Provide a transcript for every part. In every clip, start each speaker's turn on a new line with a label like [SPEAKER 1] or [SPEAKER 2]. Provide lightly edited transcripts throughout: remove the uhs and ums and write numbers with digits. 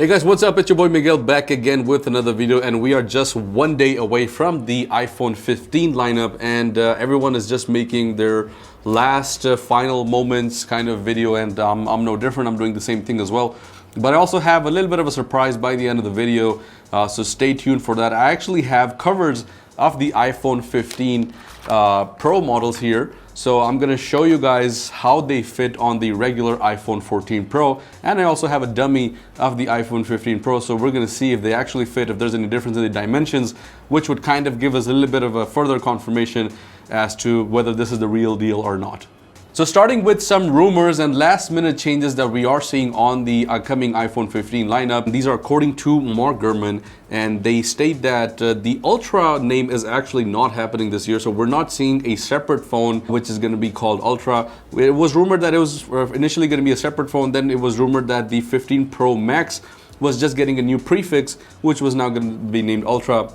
[SPEAKER 1] Hey guys, what's up? It's your boy Miguel back again with another video, and we are just one day away from the iPhone 15 lineup, and everyone is just making their last final moments kind of video, and I'm no different. I'm doing the same thing as well. But I also have a little bit of a surprise by the end of the video, so stay tuned for that. I actually have covers of the iPhone 15 Pro models here. So I'm gonna show you guys how they fit on the regular iPhone 14 Pro, and I also have a dummy of the iPhone 15 Pro, so we're gonna see if they actually fit, if there's any difference in the dimensions, which would kind of give us a little bit of a further confirmation as to whether this is the real deal or not. So starting with some rumors and last minute changes that we are seeing on the upcoming iPhone 15 lineup. These are according to Mark Gurman, and they state that the Ultra name is actually not happening this year. So we're not seeing a separate phone which is going to be called Ultra. It was rumored that it was initially going to be a separate phone. Then it was rumored that the 15 Pro Max was just getting a new prefix, which was now going to be named Ultra.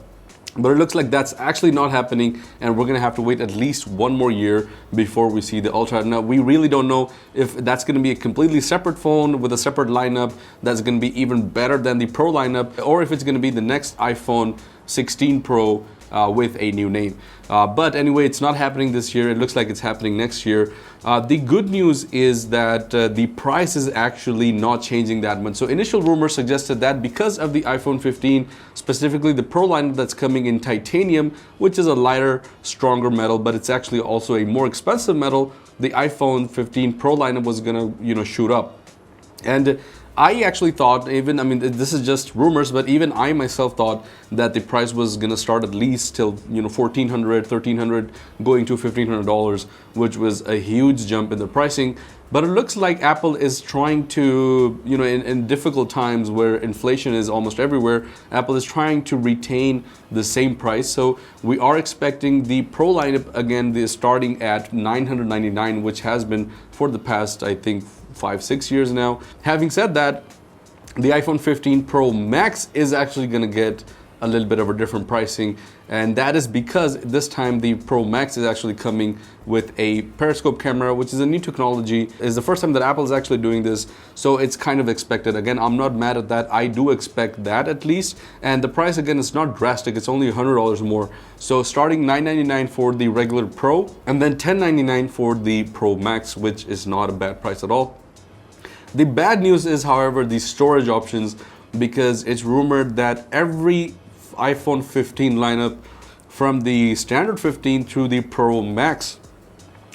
[SPEAKER 1] But it looks like that's actually not happening, and we're gonna have to wait at least one more year before we see the Ultra. Now, we really don't know if that's gonna be a completely separate phone with a separate lineup that's gonna be even better than the Pro lineup, or if it's gonna be the next iPhone 16 Pro with a new name. But anyway, it's not happening this year. It looks like it's happening next year. The good news is that the price is actually not changing that much. So initial rumors suggested that because of the iPhone 15, specifically the Pro lineup that's coming in titanium, which is a lighter, stronger metal, but it's actually also a more expensive metal, the iPhone 15 Pro lineup was gonna, shoot up. And I actually thought, this is just rumors, but even I myself thought that the price was gonna start at least till, $1,400, $1,300, going to $1,500, which was a huge jump in the pricing. But it looks like Apple is trying to, in difficult times where inflation is almost everywhere, Apple is trying to retain the same price. So we are expecting the Pro lineup, again, starting at $999, which has been for the past, I think, 5-6 years now. Having said that, the iPhone 15 Pro Max is actually going to get a little bit of a different pricing, and that is because this time the Pro Max is actually coming with a Periscope camera, which is a new technology. It's the first time that Apple is actually doing this, so it's kind of expected. Again, I'm not mad at that. I do expect that at least, and the price, again, is not drastic. It's only $100 more. So starting $999 for the regular Pro, and then $1099 for the Pro Max, which is not a bad price at all. The bad news is, however, the storage options, because it's rumored that every iPhone 15 lineup from the standard 15 to the Pro Max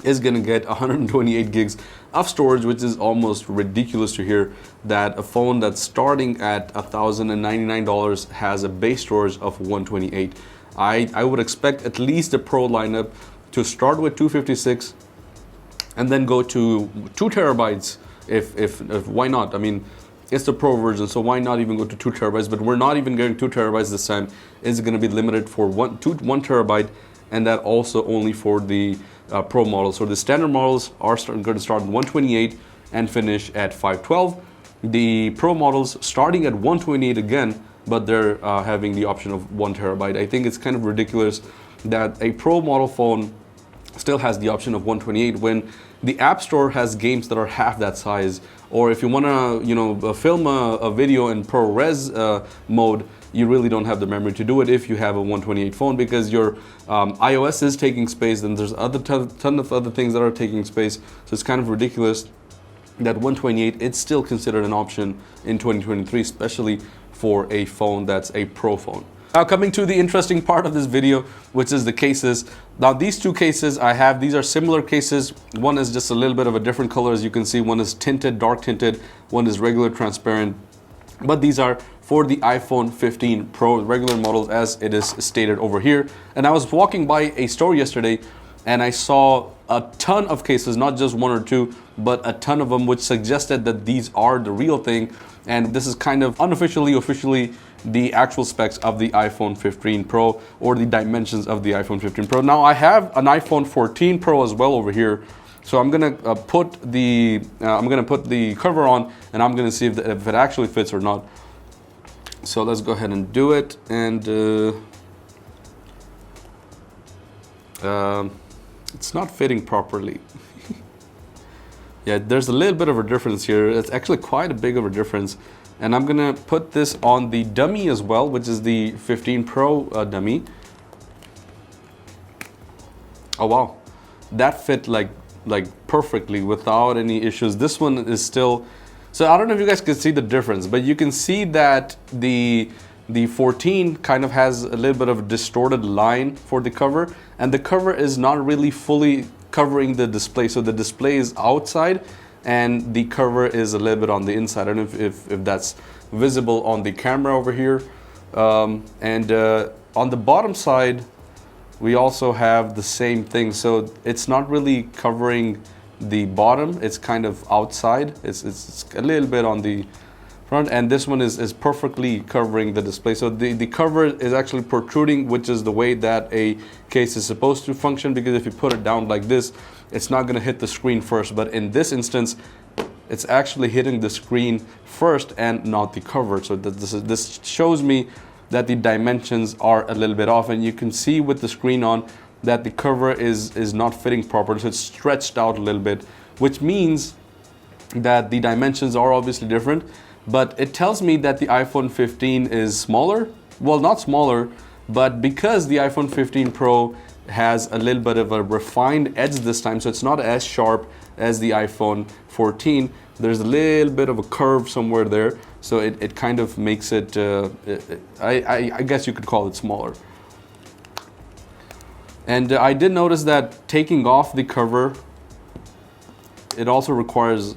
[SPEAKER 1] is going to get 128 gigs of storage, which is almost ridiculous to hear that a phone that's starting at $1,099 has a base storage of 128. I would expect at least the Pro lineup to start with 256 and then go to 2 terabytes. If why not? I mean, it's the Pro version, so why not even go to 2 terabytes? But we're not even getting 2 terabytes this time. It's going to be limited for 1 terabyte, and that also only for the Pro models. So the standard models are going to start at 128 and finish at 512. The Pro models starting at 128 again, but they're having the option of 1 terabyte. I think it's kind of ridiculous that a Pro model phone still has the option of 128 when the App Store has games that are half that size. Or if you want to, film a video in ProRes mode, you really don't have the memory to do it if you have a 128 phone, because your iOS is taking space, and there's ton of other things that are taking space. So it's kind of ridiculous that 128 it's still considered an option in 2023, especially for a phone that's a Pro phone. Now, coming to the interesting part of this video, which is the cases. Now, these two cases I have, these are similar cases. One is just a little bit of a different color, as you can see. One is tinted, dark tinted. One is regular transparent. But these are for the iPhone 15 Pro regular models, as it is stated over here. And I was walking by a store yesterday, and I saw a ton of cases, not just one or two, but a ton of them, which suggested that these are the real thing. And this is kind of unofficially, officially the actual specs of the iPhone 15 Pro, or the dimensions of the iPhone 15 Pro. Now, I have an iPhone 14 Pro as well over here, so I'm gonna put the cover on, and I'm gonna see if it actually fits or not. So let's go ahead and do it, and it's not fitting properly. Yeah, there's a little bit of a difference here. It's actually quite a big of a difference. And I'm gonna put this on the dummy as well, which is the 15 Pro dummy. Oh wow, that fit like perfectly without any issues. This one is still, so I don't know if you guys can see the difference, but you can see that the 14 kind of has a little bit of a distorted line for the cover, and the cover is not really fully covering the display. So the display is outside and the cover is a little bit on the inside. I don't know if that's visible on the camera over here. On the bottom side, we also have the same thing. So it's not really covering the bottom, it's kind of outside. It's a little bit on the front, and this one is perfectly covering the display. So the cover is actually protruding, which is the way that a case is supposed to function, because if you put it down like this, it's not going to hit the screen first. But in this instance, it's actually hitting the screen first and not the cover. So this shows me that the dimensions are a little bit off, and you can see with the screen on that the cover is not fitting properly. So it's stretched out a little bit, which means that the dimensions are obviously different. But it tells me that the iPhone 15 is smaller. Well, not smaller, but because the iPhone 15 Pro has a little bit of a refined edge this time, so it's not as sharp as the iPhone 14. There's a little bit of a curve somewhere there, so it kind of makes it, I guess you could call it smaller. And I did notice that taking off the cover, it also requires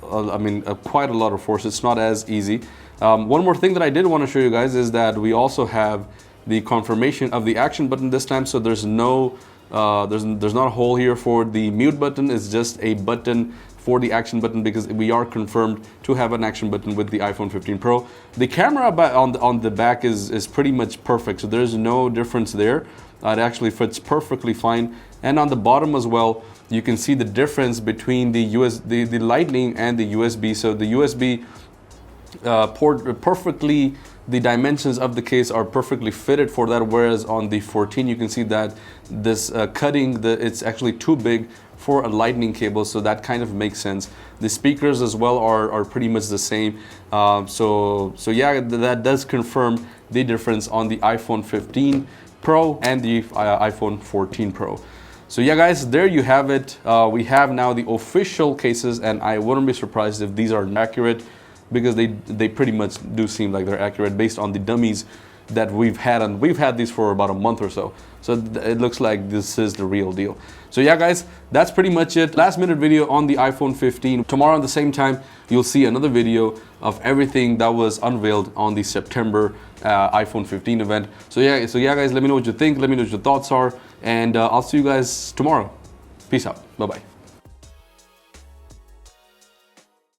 [SPEAKER 1] quite a lot of force. It's not as easy. One more thing that I did want to show you guys is that we also have the confirmation of the action button this time. So there's no, there's not a hole here for the mute button. It's just a button for the action button, because we are confirmed to have an action button with the iPhone 15 Pro. The camera on the back is pretty much perfect. So there's no difference there. It actually fits perfectly fine. And on the bottom as well, you can see the difference between the the Lightning and the USB. So the USB port perfectly, the dimensions of the case are perfectly fitted for that, whereas on the 14 you can see that this cutting, it's actually too big for a Lightning cable, so that kind of makes sense. The speakers as well are pretty much the same. So yeah, that does confirm the difference on the iPhone 15 Pro and the iPhone 14 Pro. So yeah guys, there you have it. We have now the official cases, and I wouldn't be surprised if these are accurate, because they pretty much do seem like they're accurate based on the dummies that we've had, and we've had these for about a month or so. So it looks like this is the real deal. So yeah guys, that's pretty much it. Last minute video on the iPhone 15. Tomorrow at the same time, you'll see another video of everything that was unveiled on the September iPhone 15 event. So yeah guys, let me know what you think. Let me know what your thoughts are, and I'll see you guys tomorrow. Peace out. Bye bye.